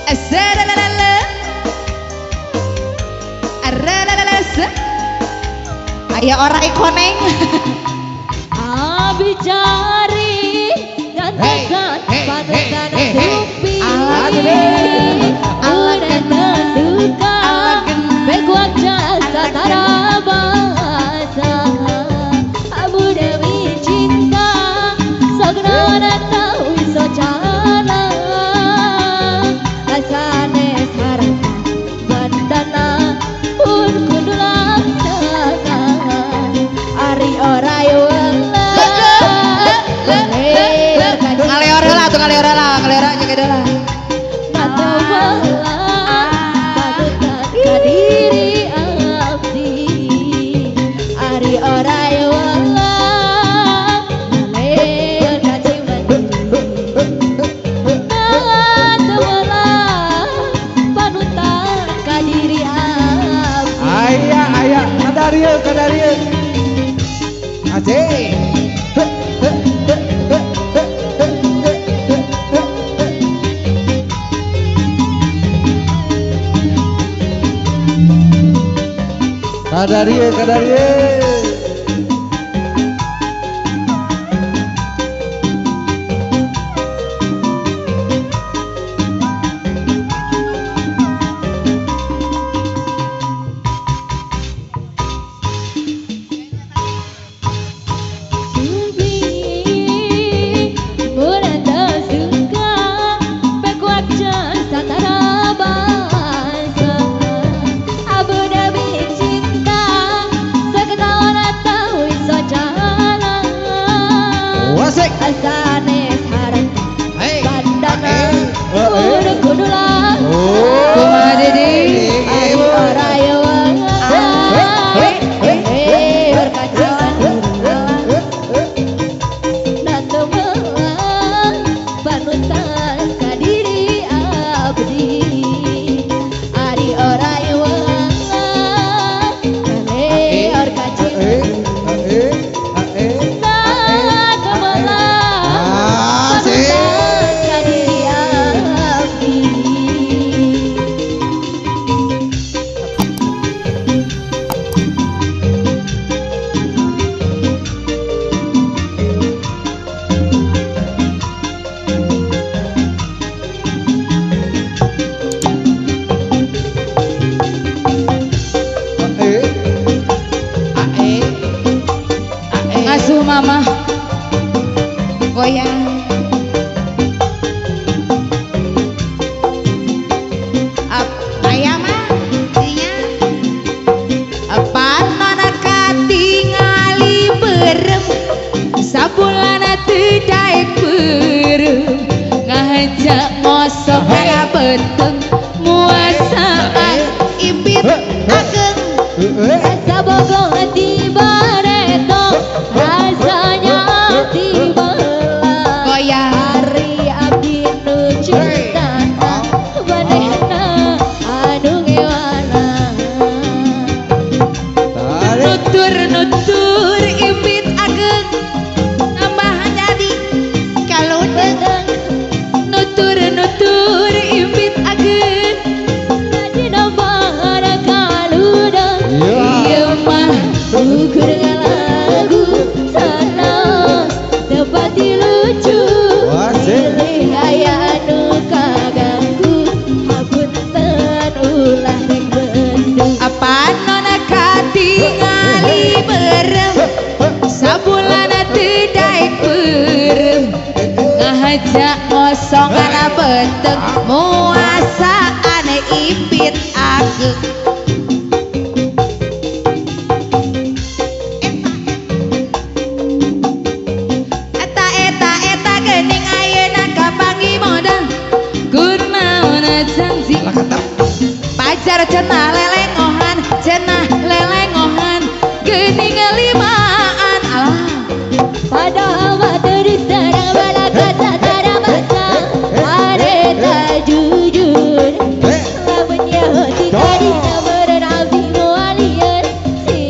Azaralala, aralalalasa. Ayo ora ikoneng. Abicari dan tekan panutan supi. Udah terduga bekuak jasa tarabasa. Abu Dewi cinta sagnana tahu socana. Asane sarana bandana pun kudu laksanakan. Ari ora wala Ngaleora lah, tuh ngaleora jaga dah lah. mata wala panutan kadiri abdi. Ari ora wala ngaleor kaciman mata wala panutan kadiri abdi. Ayah, kadaria. Asik. Kadaria. Asane sarang bandana udah kudu lah Kumadidi. ari ora yo berkacangan natu melang panutan kadiri abdi. Ari ora yo ngaleor kacangan Ngasuh mama goyang. Ayah mah dinya panona katingali berem sabulana teu daek berem ngajak ngosok kana beteng muasaan ibit ageng rasa bogong hati bareto rasanya hati belah. goyang. Ari abdi nu cinta manehna anu ngewana. Nutur ibit ageng nambah jadi kaludeng. Nutur ibit ageng Jadi nambah ada kaludang. ieu mah Ukur lagu sana tepati lucu. Pilih aya anu kaganggu hapunten ulah rek bendung. panona katingali berem sabulana teu daek berem ngajak ngosong kana beteng muasaan ibit ageng. Eta geuning ayeuna kapangi modal kunaon janji pajar cenah lelengohan geuning limaan alah Padahal mah teu sareng bala kata taramasa. Areta jujur lamun hati kadina beureun abdi moalieun si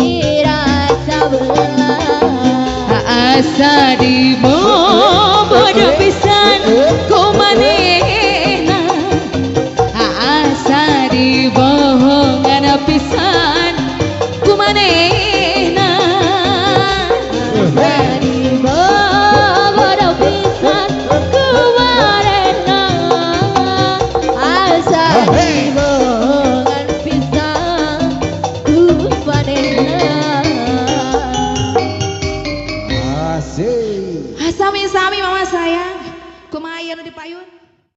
rasa belah. asa di bodoh bisa